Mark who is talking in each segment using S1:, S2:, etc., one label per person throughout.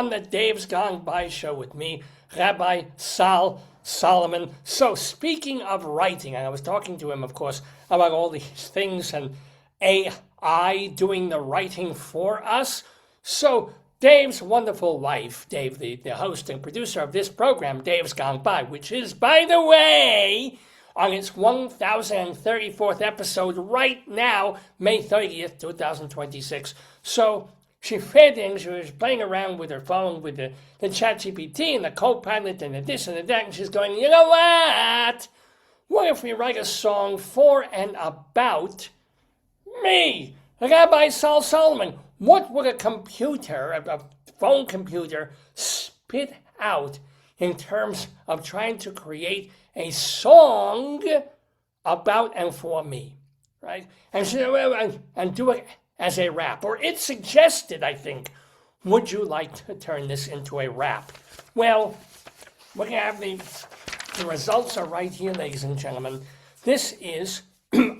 S1: On the Dave's Gone By show with me, Rabbi Sol Solomon. So speaking of writing, and I was talking to him, of course, about all these things and AI doing the writing for us. So Dave's wonderful wife, Dave, the host and producer of this program, Dave's Gone By, which is, by the way, on its 1034th episode right now, May 30th, 2026. So she fed in, she was playing around with her phone with the ChatGPT and the Copilot and the this and the that, and she's going, you know what? What if we write a song for and about me, Rabbi Sol Solomon? What would a computer, a phone computer, spit out in terms of trying to create a song about and for me, right? And do it as a rap. Or it suggested, I think, would you like to turn this into a rap? Well, we're going to have the results are right here, ladies and gentlemen. This is,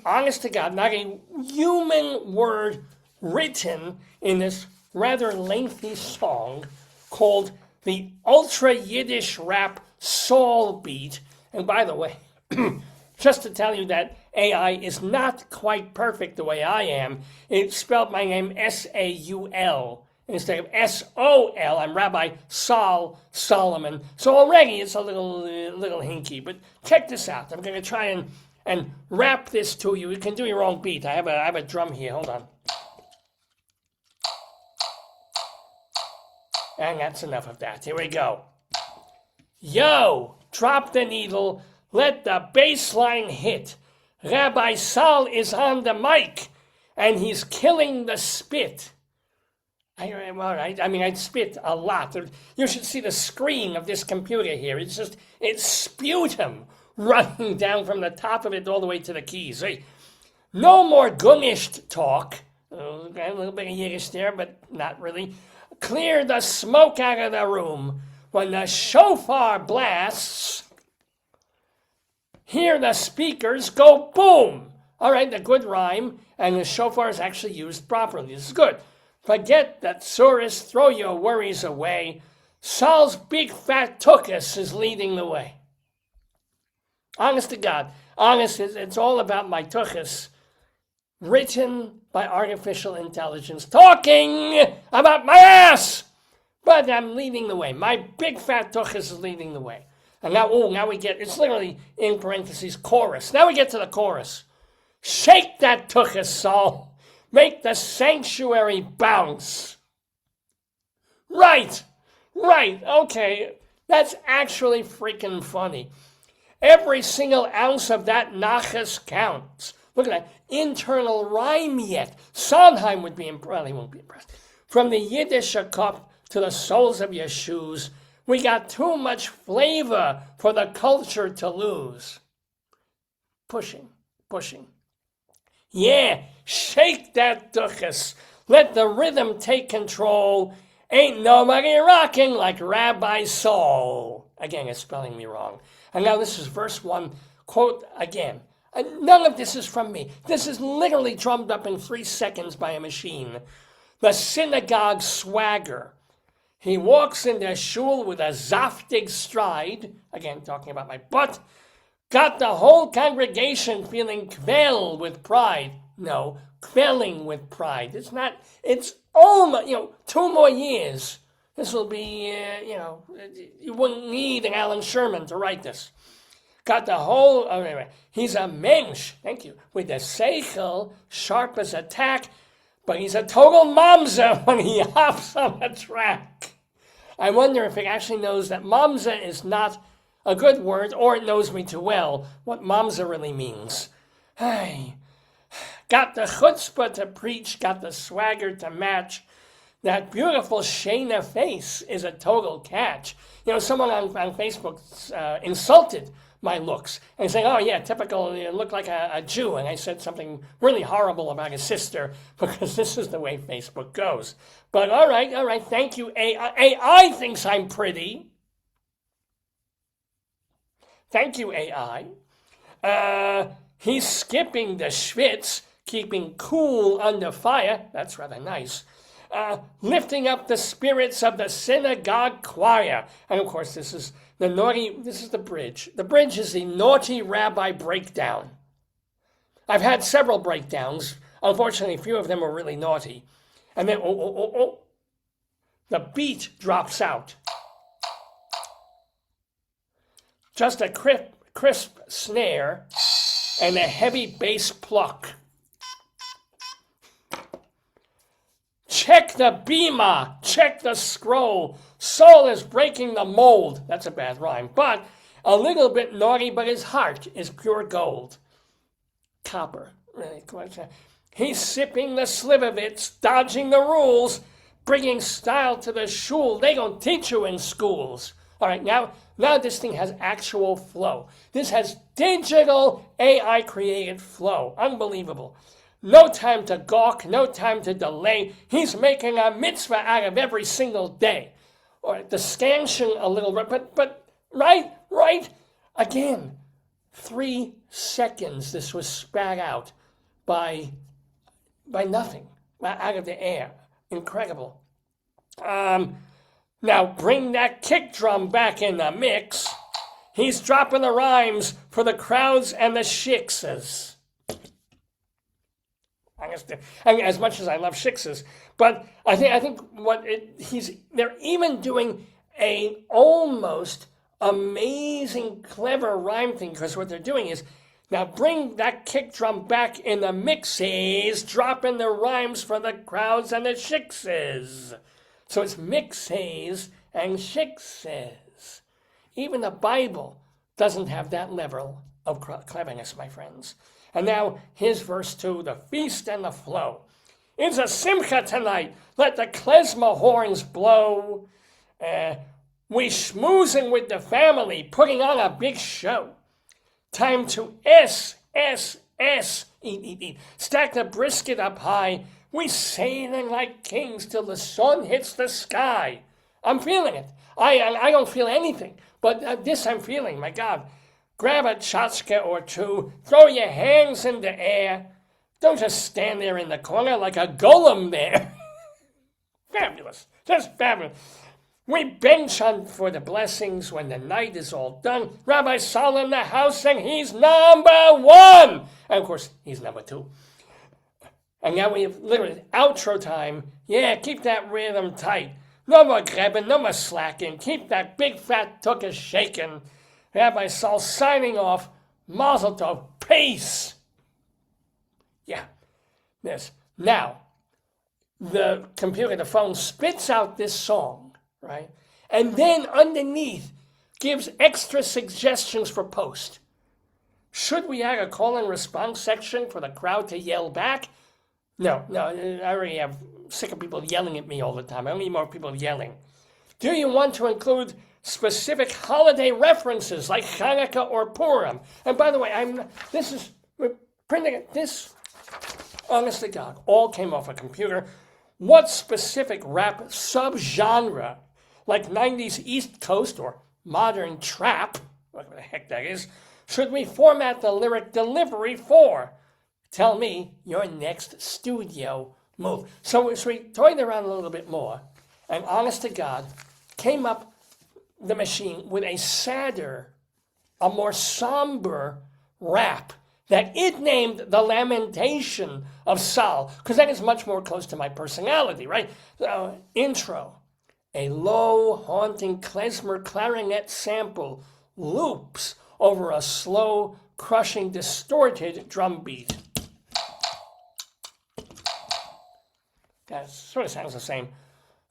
S1: honest to God, not a human word written in this rather lengthy song called the Ultra Yiddish Rap Soul Beat. And by the way, just to tell you that AI is not quite perfect the way I am. It spelled my name S-A-U-L instead of S-O-L. I'm Rabbi Sol Solomon. So already it's a little hinky. But check this out. I'm going to try and rap this to you. You can do your own beat. I have a drum here. Hold on. And that's enough of that. Here we go. Yo, drop the needle. Let the bass line hit. Rabbi Sol is on the mic, and he's killing the spit. I'd spit a lot. You should see the screen of this computer here. It's sputum running down from the top of it all the way to the keys. Hey, no more Gunisht talk. A little bit of Yiddish there, but not really. Clear the smoke out of the room. When the shofar blasts, hear the speakers go boom. All right, a good rhyme, and the shofar is actually used properly. This is good. Forget the tsuris, throw your worries away. Sol's big fat tuchus is leading the way. Honest to God, it's all about my tuchus, written by artificial intelligence, talking about my ass. But I'm leading the way. My big fat tuchus is leading the way. And now we get, it's literally in parentheses, chorus. Now we get to the chorus. Shake that tuchus, Sol. Make the sanctuary bounce. Right, okay. That's actually freaking funny. Every single ounce of that nachas counts. Look at that. Internal rhyme yet. Sondheim would be impressed. He won't be impressed. From the Yiddish cup to the soles of your shoes, we got too much flavor for the culture to lose. Pushing. Yeah, shake that duchess. Let the rhythm take control. Ain't nobody rocking like Rabbi Sol. Again, it's spelling me wrong. And now this is verse 1, quote again. None of this is from me. This is literally drummed up in 3 seconds by a machine. The synagogue swagger. He walks into shul with a zaftig stride, again talking about my butt, got the whole congregation feeling kvel with pride. No, quelling with pride. It's almost, 2 more years. This will be, you wouldn't need an Alan Sherman to write this. Got the whole, he's a mensch, thank you, with a seichel, sharp as a tack, but he's a total mamza when he hops on a track. I wonder if it actually knows that mamza is not a good word, or it knows me too well what mamza really means. Hey, got the chutzpah to preach, got the swagger to match. That beautiful Shayna face is a total catch. Someone on Facebook insulted my looks and saying, oh yeah, typical, you look like a Jew. And I said something really horrible about his sister because this is the way Facebook goes. But all right, thank you, AI. AI thinks I'm pretty. Thank you, AI. He's skipping the schwitz, keeping cool under fire. That's rather nice. lifting up the spirits of the synagogue choir. And of course, this is the bridge. The bridge is the naughty rabbi breakdown. I've had several breakdowns. Unfortunately, a few of them were really naughty. And then, the beat drops out. Just a crisp snare and a heavy bass pluck. Check the bema, check the scroll. Soul is breaking the mold. That's a bad rhyme, but a little bit naughty, but his heart is pure gold. Copper, really quite. He's sipping the slivovitz, dodging the rules, bringing style to the shul. They don't teach you in schools. All right, now this thing has actual flow. This has digital AI created flow. Unbelievable. No time to gawk, no time to delay. He's making a mitzvah out of every single day. Or the scansion a little, but right. Again, 3 seconds this was spat out by nothing, out of the air. Incredible. Now bring that kick drum back in the mix. He's dropping the rhymes for the crowds and the shiksas. As much as I love shiksas, but I think they're even doing a almost amazing, clever rhyme thing, because what they're doing is, now bring that kick drum back in the mixes, dropping the rhymes for the crowds and the shiksas. So it's mixes and shiksas. Even the Bible doesn't have that level of cleverness, my friends. And now here's verse 2, the feast and the flow. It's a simcha tonight. Let the klezmer horns blow. We schmoozing with the family, putting on a big show. Time to eat. Stack the brisket up high. We sailing like kings till the sun hits the sky. I'm feeling it. I don't feel anything, but this I'm feeling, my God. Grab a tchotchke or two, throw your hands in the air. Don't just stand there in the corner like a golem there. Fabulous, just fabulous. We bench for the blessings when the night is all done. Rabbi Sol in the house, and he's number 1. And of course, he's number 2. And now we have literally outro time. Yeah, keep that rhythm tight. No more grabbing, no more slacking. Keep that big fat tuchus shaking. Rabbi Sol signing off. Mazel tov. Peace. Yeah. This. Now, the computer, the phone, spits out this song, right? And then underneath gives extra suggestions for post. Should we add a call and response section for the crowd to yell back? No, I already have sick of people yelling at me all the time. I don't need more people yelling. Do you want to include specific holiday references like Hanukkah or Purim? And by the way, we're printing it. This, honest to God, all came off a computer. What specific rap subgenre, like 90s East Coast or modern trap, whatever the heck that is, should we format the lyric delivery for? Tell me your next studio move. So we toyed around a little bit more, and honest to God, came up the machine with a sadder, a more somber rap that it named The Lamentation of Sol, because that is much more close to my personality, right? Intro. A low, haunting klezmer clarinet sample loops over a slow, crushing, distorted drum beat. That sort of sounds the same.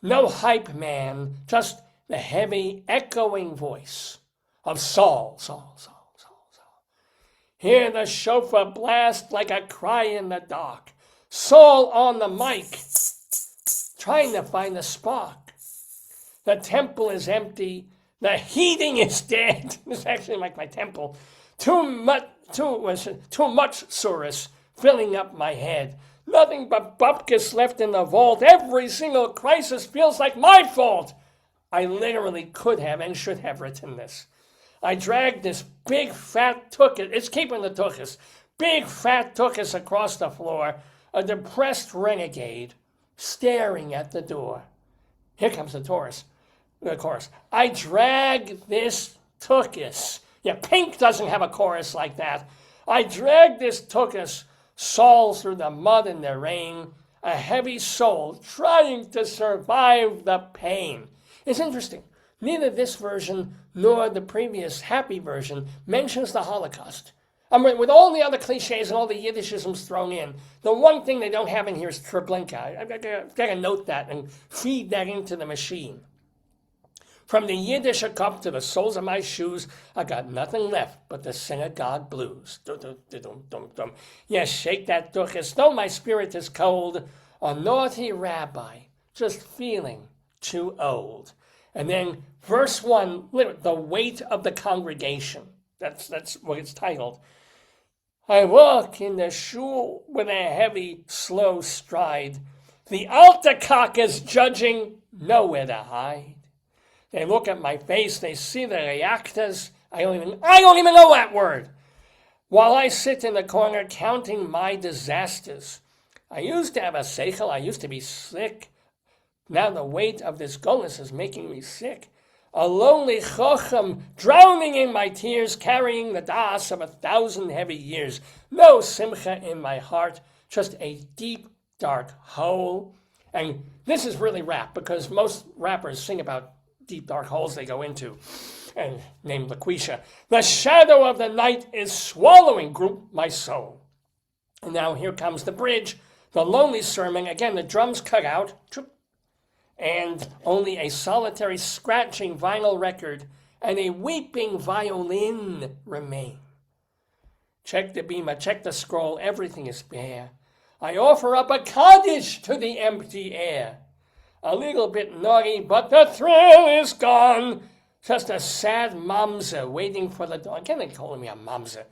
S1: No hype man, just the heavy, echoing voice of Sol. Hear the shofar blast like a cry in the dark. Sol on the mic, trying to find the spark. The temple is empty. The heating is dead. This is actually like my temple. Too much saurus filling up my head. Nothing but bupkis left in the vault. Every single crisis feels like my fault. I literally could have and should have written this. I dragged this big fat tuchus. It's keeping the tuchus. Big fat tuchus across the floor. A depressed renegade. staring at the door. Here comes the chorus. I drag this tuchus. Yeah, Pink doesn't have a chorus like that. I drag this tuchus soul through the mud and the rain, a heavy soul trying to survive the pain. It's interesting. Neither this version nor the previous happy version mentions the Holocaust. I mean, with all the other cliches and all the Yiddishisms thrown in, the one thing they don't have in here is Treblinka. I've got to note that and feed that into the machine. From the Yiddish cup to the soles of my shoes, I got nothing left but the synagogue blues. Dum-dum-dum-dum-dum. Yes, shake that duchess, though my spirit is cold, a naughty rabbi, just feeling too old. And then verse 1, the weight of the congregation. That's what it's titled. I walk in the shul with a heavy, slow stride. The Altakak is judging, nowhere to hide. They look at my face, they see the reactors. I don't even know that word. While I sit in the corner counting my disasters. I used to have a seichel, I used to be slick. Now the weight of this golus is making me sick. A lonely chochem, drowning in my tears, carrying the das of 1,000 heavy years. No simcha in my heart, just a deep, dark hole. And this is really rap, because most rappers sing about deep, dark holes they go into, and named LaQuisha. The shadow of the night is swallowing, group, my soul. And now here comes the bridge, the lonely sermon. Again, the drums cut out, and only a solitary scratching vinyl record and a weeping violin remain. Check the bima, check the scroll, everything is bare. I offer up a Kaddish to the empty air. A little bit naughty, but the thrill is gone. Just a sad mamza waiting for the dawn. Can't they call me a mamza?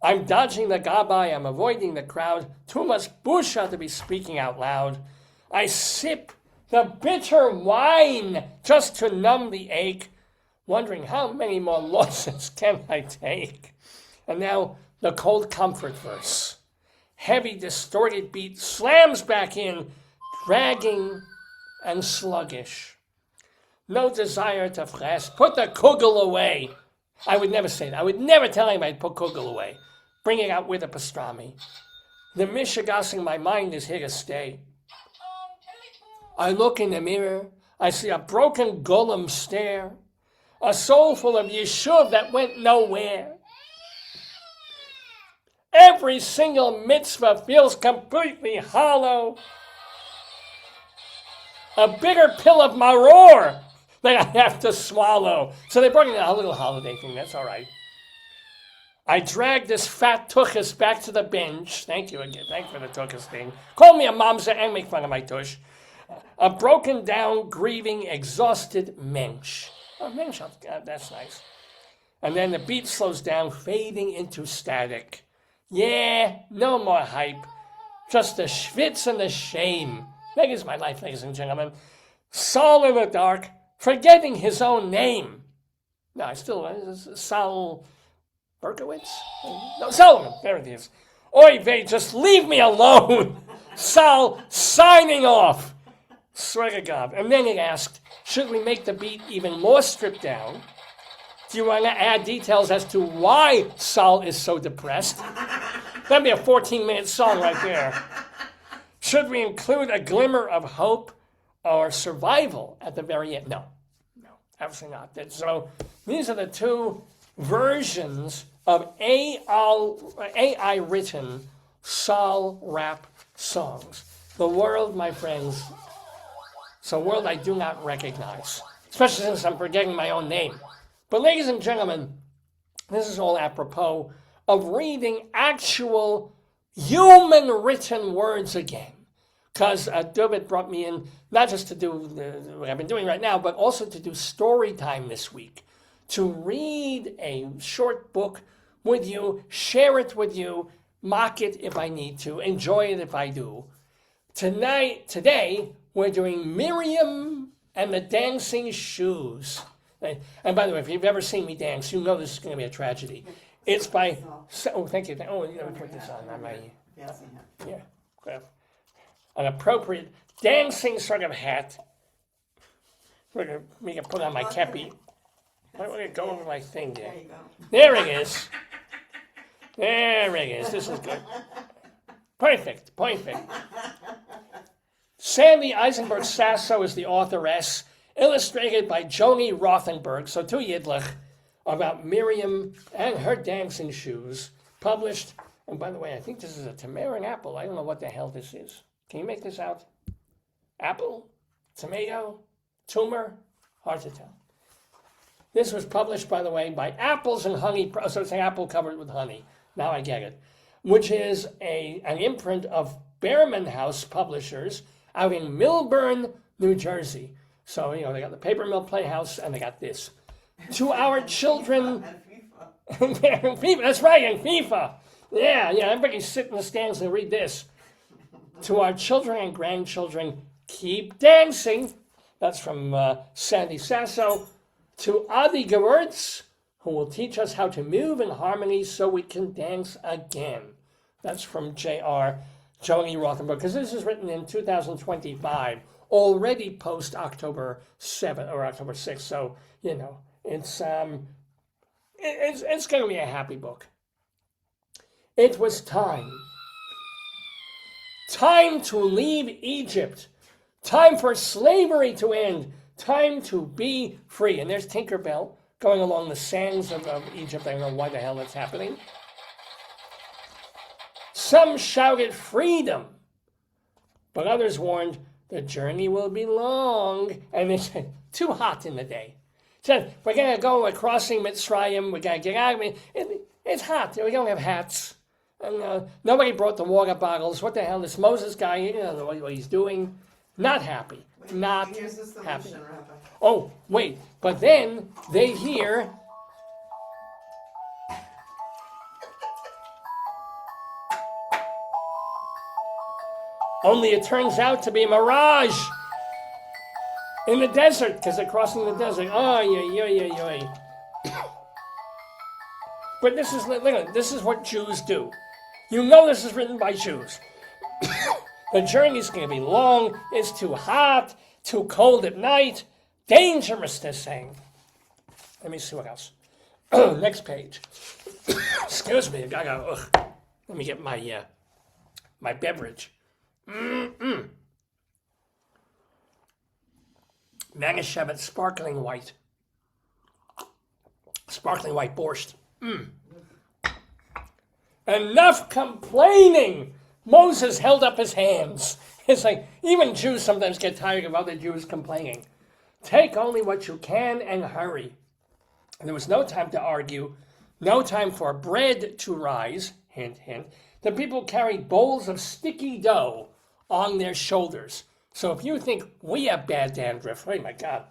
S1: I'm dodging the gabbai, I'm avoiding the crowd. Too much busha to be speaking out loud. I sip the bitter wine just to numb the ache, wondering how many more losses can I take. And now the cold comfort verse. Heavy distorted beat slams back in, dragging and sluggish. No desire to flash. Put the kugel away. I would never say that. I would never tell anybody to put kugel away. Bring it out with a pastrami. The mishigas in my mind is here to stay. I look in the mirror. I see a broken golem stare. A soul full of yeshuv that went nowhere. Every single mitzvah feels completely hollow. A bigger pill of maror that I have to swallow. So they brought in a little holiday thing. That's all right. I dragged this fat tuchus back to the bench. Thank you again. Thank you for the tuchus thing. Call me a mamza and make fun of my tush. A broken down, grieving, exhausted mensch. Oh, mensch, that's nice. And then the beat slows down, fading into static. Yeah, no more hype. Just the schwitz and the shame. That is my life, ladies and gentlemen. Saul in the dark, forgetting his own name. No, I still, Saul Berkowitz? No, Solomon, there it is. Oy vey, just leave me alone. Saul signing off. Swear to God. And then he asked, should we make the beat even more stripped down? Do you want to add details as to why Saul is so depressed? That'd be a 14-minute song right there. Should we include a glimmer of hope or survival at the very end? No, absolutely not. So these are the two versions of AI-written Saul rap songs. The world, my friends, it's a world I do not recognize, especially since I'm forgetting my own name. But ladies and gentlemen, this is all apropos of reading actual human written words again. Because David brought me in not just to do what I've been doing right now, but also to do story time this week. To read a short book with you, share it with you, mock it if I need to, enjoy it if I do. Today, we're doing Miriam and the Dancing Shoes. And by the way, if you've ever seen me dance, you know this is going to be a tragedy. It's by... Oh, thank you. Oh, you got to put this on my... Yeah. an appropriate dancing sort of hat. We can put on my kepi. I'm going to go over my thing there.
S2: There you go.
S1: There it is. There it is. This is good. Perfect. Sandy Eisenberg Sasso is the authoress, illustrated by Joni Rothenberg, so to Yidlich, about Miriam and her dancing shoes, published, and by the way, I think this is a tamarind apple. I don't know what the hell this is. Can you make this out? Apple? Tomato? Tumor? Hard to tell. This was published, by the way, by Apples and Honey, so it's an apple covered with honey. Now I get it. Which is an imprint of Behrman House Publishers out in Millburn, New Jersey. So, they got the Paper Mill Playhouse and they got this. To our children. FIFA, that's right, and FIFA. Yeah, everybody sit in the stands and read this. To our children and grandchildren, keep dancing. That's from Sandy Sasso. To Adi Gewurz, who will teach us how to move in harmony so we can dance again. That's from J.R. Joni Rothenberg, because this is written in 2025, already post October 7th or October 6th. So, it's going to be a happy book. It was time. Time to leave Egypt. Time for slavery to end. Time to be free. And there's Tinkerbell going along the sands of Egypt. I don't know why the hell that's happening. Some shouted freedom, but others warned the journey will be long. And they said, too hot in the day. Said, we're going to go, we're crossing Mitzrayim, we got to get out of it. It's hot, we don't have hats. And, nobody brought the water bottles. What the hell, this Moses guy, you don't know what he's doing. Not happy. Not happy.
S2: Rabbi.
S1: Oh, wait, but then they hear only it turns out to be a mirage in the desert, because they're crossing the desert. Oh, yeah. But this is what Jews do. This is written by Jews. The journey's going to be long, it's too hot, too cold at night, dangerous, they're saying. Let me see what else. Next page. Excuse me, let me get my beverage. Manischewitz sparkling white. Sparkling white borscht. Enough complaining! Moses held up his hands. It's like, even Jews sometimes get tired of other Jews complaining. Take only what you can and hurry. And there was no time to argue, no time for bread to rise, hint, hint. The people carried bowls of sticky dough on their shoulders. So if you think we have bad dandruff, oh my God.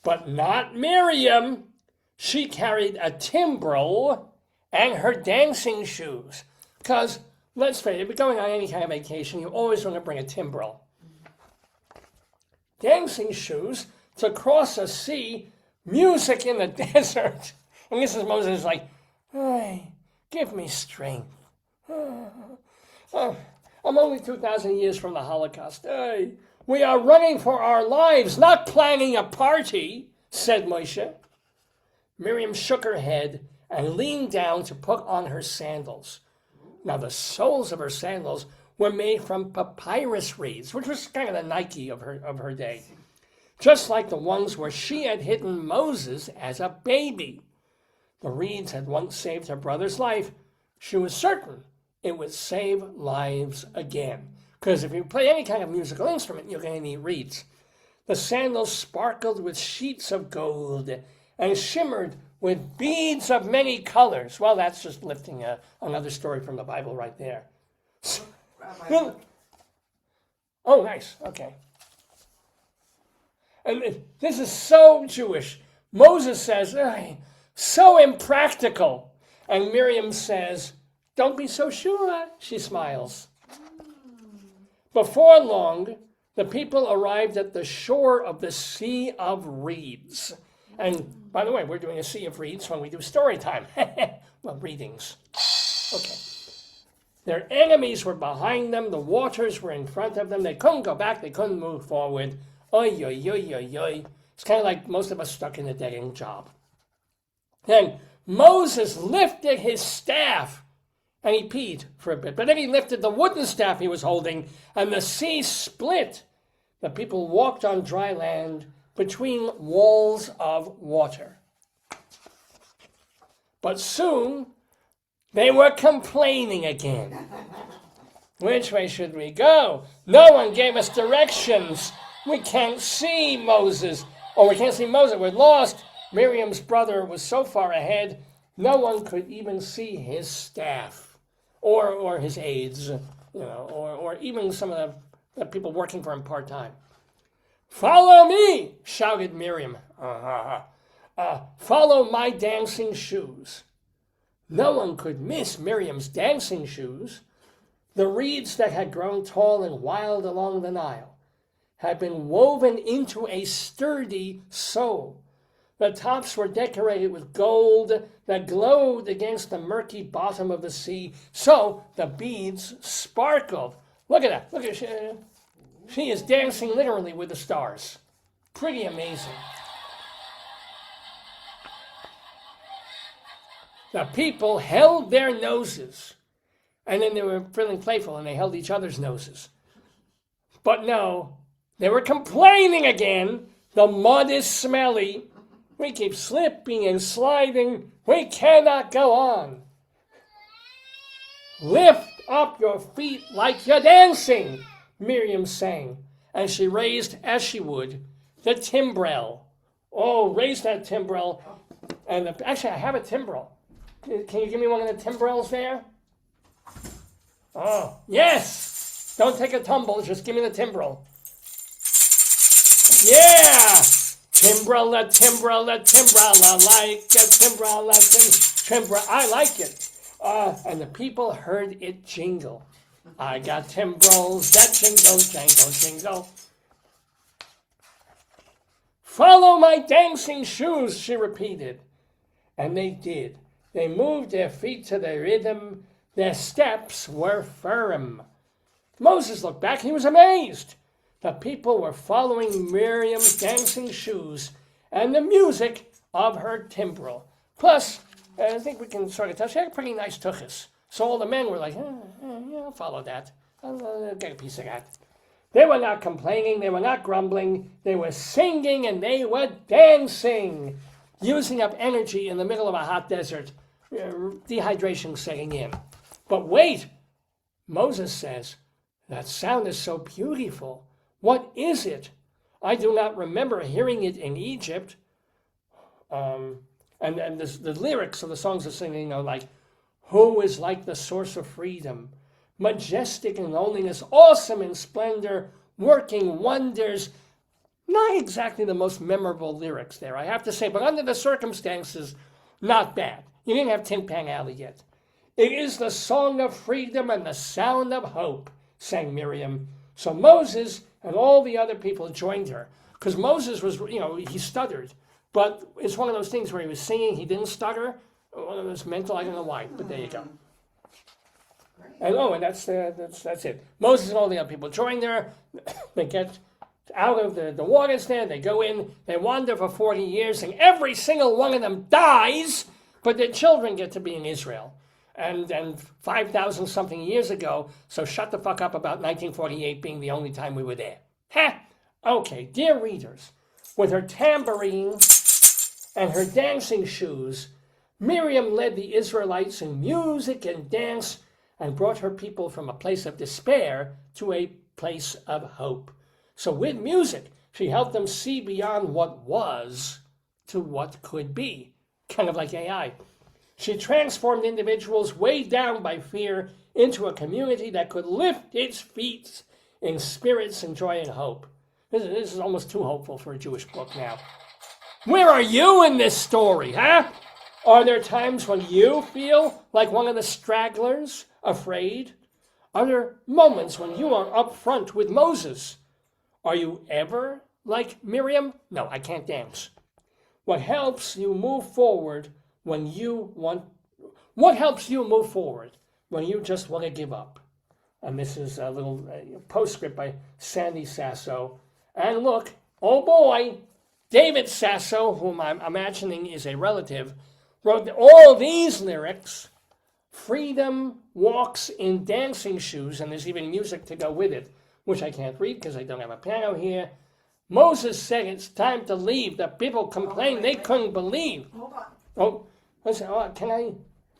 S1: But not Miriam. She carried a timbrel and her dancing shoes. Because, let's face it, if you're going on any kind of vacation, you always want to bring a timbrel. Dancing shoes to cross a sea, music in the desert. And this is Moses like, hey, give me strength. I'm only 2,000 years from the Holocaust. Hey, we are running for our lives, not planning a party, said Moshe. Miriam shook her head and leaned down to put on her sandals. Now, the soles of her sandals were made from papyrus reeds, which was kind of the Nike of her day, just like the ones where she had hidden Moses as a baby. The reeds had once saved her brother's life. She was certain it would save lives again, because if you play any kind of musical instrument, you're going to need reeds. The sandals sparkled with sheets of gold and shimmered with beads of many colors. Well, that's just lifting another story from the Bible right there. Oh, nice. Okay. And this is so Jewish. Moses says, so impractical. And Miriam says, don't be so sure. She smiles. Before long, the people arrived at the shore of the Sea of Reeds. And by the way, we're doing a Sea of Reeds when we do story time. Well, readings. Okay. Their enemies were behind them. The waters were in front of them. They couldn't go back. They couldn't move forward. Oy, oy, oy, oy, oy. It's kind of like most of us stuck in a dead-end job. Then Moses lifted his staff, and he peed for a bit. But then he lifted the wooden staff he was holding, and the sea split. The people walked on dry land between walls of water. But soon, they were complaining again. Which way should we go? No one gave us directions. We can't see Moses. Or we can't see Moses. We're lost. Miriam's brother was so far ahead, no one could even see his staff. Or his aides. Or even some of the people working for him part-time. Follow me, shouted Miriam. Follow my dancing shoes. No one could miss Miriam's dancing shoes. The reeds that had grown tall and wild along the Nile had been woven into a sturdy sole. The tops were decorated with gold that glowed against the murky bottom of the sea, so the beads sparkled. Look at that. Look at she is dancing literally with the stars. Pretty amazing. The people held their noses, and then they were feeling playful, and they held each other's noses. But no, they were complaining again. The mud is smelly. We keep slipping and sliding. We cannot go on. Lift up your feet like you're dancing, Miriam sang, and she raised, as she would, the timbrel. Oh, raise that timbrel. And actually, I have a timbrel. Can you give me one of the timbrels there? Oh, yes! Don't take a tumble, just give me the timbrel. Yeah! Timbrel, a timbrel, a timbrel, I like a timbrel, a timbrel. I like it. And the people heard it jingle. I got timbrels that jingle, jangle, jingle. Follow my dancing shoes, she repeated. And they did. They moved their feet to the rhythm. Their steps were firm. Moses looked back. He was amazed. The people were following Miriam's dancing shoes and the music of her timbrel. Plus, I think we can sort of tell she had a pretty nice tuchus. So all the men were like, yeah, I'll follow that. I'll get a piece of that. They were not complaining. They were not grumbling. They were singing and they were dancing, using up energy in the middle of a hot desert. Dehydration setting in. But wait, Moses says, that sound is so beautiful. What is it? I do not remember hearing it in Egypt. And the lyrics of the songs are singing, like, who is like the source of freedom, majestic in loneliness, awesome in splendor, working wonders. Not exactly the most memorable lyrics there, I have to say, but under the circumstances, not bad. You didn't have Tin Pan Alley yet. It is the song of freedom and the sound of hope, sang Miriam. So Moses and all the other people joined her. Because Moses was, he stuttered. But it's one of those things where he was singing, he didn't stutter. One of those mental, I don't know why, but there you go. And that's it. Moses and all the other people joined her. They get out of the waters there. They go in. They wander for 40 years, and every single one of them dies, but their children get to be in Israel. And 5,000 something years ago, so shut the fuck up about 1948 being the only time we were there. Okay, dear readers, with her tambourine and her dancing shoes, Miriam led the Israelites in music and dance and brought her people from a place of despair to a place of hope. So with music, she helped them see beyond what was to what could be, kind of like AI. She transformed individuals weighed down by fear into a community that could lift its feet in spirits and joy and hope. This is almost too hopeful for a Jewish book now. Where are you in this story, huh? Are there times when you feel like one of the stragglers, afraid? Are there moments when you are up front with Moses? Are you ever like Miriam? No, I can't dance. What helps you move forward when you want when you just want to give up. And this is a little postscript by Sandy Sasso. And look, oh boy, David Sasso, whom I'm imagining is a relative, wrote all these lyrics. Freedom walks in dancing shoes, and there's even music to go with it, which I can't read because I don't have a piano here. Moses said it's time to leave. The people complained they couldn't believe.
S2: Hold on.
S1: Oh, listen,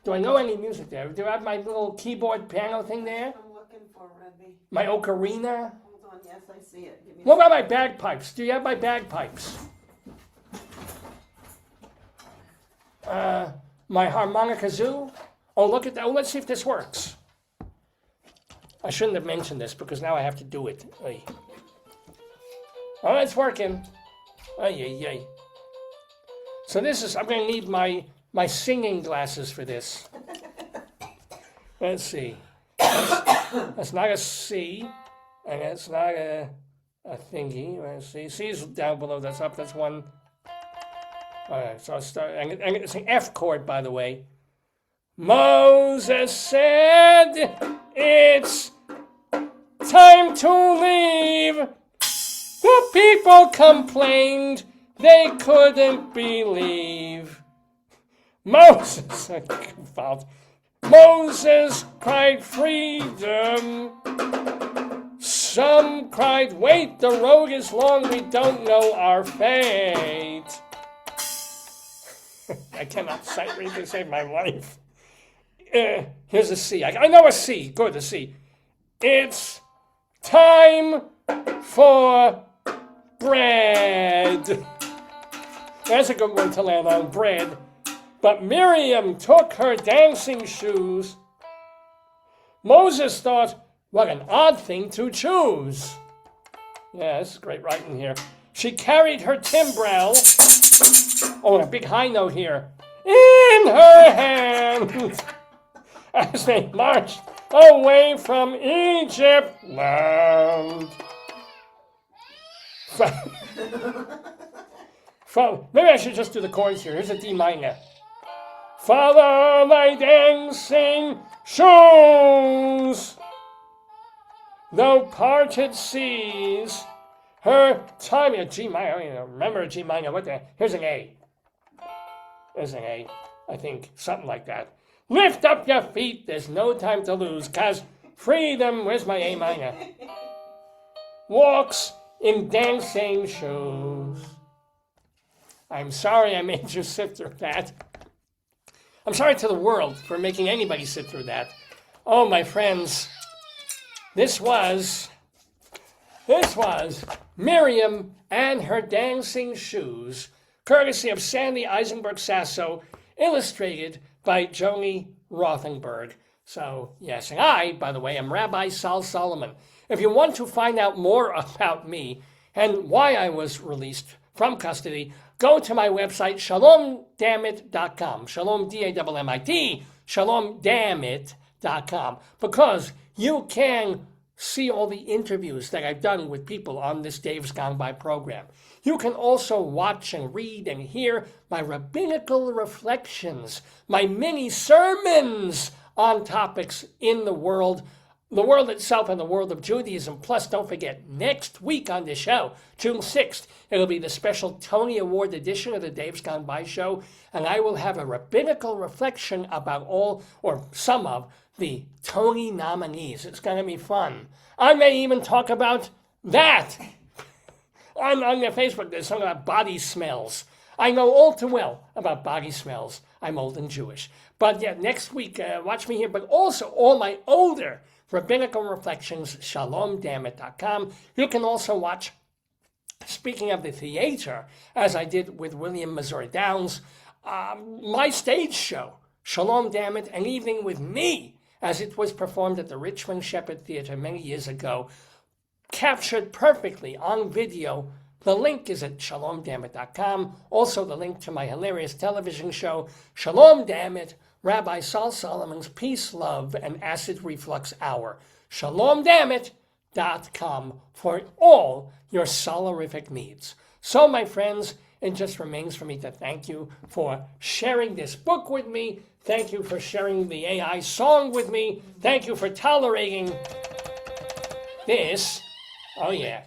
S1: do I know any music there? Do I have my little keyboard piano thing there?
S2: I'm looking for Rabbi.
S1: My ocarina?
S2: Hold on, yes, I see it. Give me
S1: What about my bagpipes? Do you have my bagpipes? My harmonica kazoo? Oh, look at that. Oh, let's see if this works. I shouldn't have mentioned this because now I have to do it. Oy. Oh, it's working. Ay. So this is, I'm going to need my singing glasses for this. Let's see. That's not a C, and that's not a thingy. Let's see. C is down below, that's up, that's one. All right, so I'll start, and it's an F chord, by the way. Moses said, it's time to leave. The people complained they couldn't believe. Moses cried freedom. Some cried, wait, the road is long, we don't know our fate. I cannot read to save my life. Here's a C. I know a C. Good, a C. It's time for bread. That's a good one to land on, bread. But Miriam took her dancing shoes. Moses thought, what an odd thing to choose. Yeah, this is great writing here. She carried her timbrel, and a big high note here, in her hand as they marched away from Egypt land. Maybe I should just do the chords here. Here's a D minor. Follow thy dancing shoes, though parted seas, her time, G minor, I don't even remember a G minor, here's an A. There's an A, I think, something like that. Lift up your feet, there's no time to lose, 'cause freedom, where's my A minor? Walks in dancing shoes. I'm sorry I made you sit through that. I'm sorry to the world for making anybody sit through that. Oh, my friends, this was Miriam and her dancing shoes, courtesy of Sandy Eisenberg Sasso, illustrated by Joni Rothenberg. So, yes, and I, by the way, am Rabbi Sol Solomon. If you want to find out more about me and why I was released from custody, go to my website, shalomdammit.com. Shalom, D-A-M-M-I-T, shalomdammit.com. Because you can see all the interviews that I've done with people on this Dave's Gone By program. You can also watch and read and hear my rabbinical reflections, my mini sermons on topics in the world itself and the world of Judaism. Plus, don't forget, next week on the show, June 6th, it'll be the special Tony Award edition of the Dave's Gone By show, and I will have a rabbinical reflection about all, or some of, the Tony nominees. It's going to be fun. I may even talk about that. On their Facebook, there's something about body smells. I know all too well about body smells. I'm old and Jewish. But yeah, next week, watch me here, but also all my older rabbinical reflections, shalomdammit.com. You can also watch, speaking of the theater, as I did with William Missouri Downs, my stage show, Shalom Dammit, An Evening with Me, as it was performed at the Richmond Shepherd Theater many years ago, captured perfectly on video. The link is at shalomdammit.com. Also, the link to my hilarious television show, Shalom Dammit, Rabbi Sol Solomon's Peace, Love, and Acid Reflux Hour. shalomdammit.com for all your solorific needs. So, my friends, it just remains for me to thank you for sharing this book with me. Thank you for sharing the AI song with me. Thank you for tolerating this. Oh, yeah.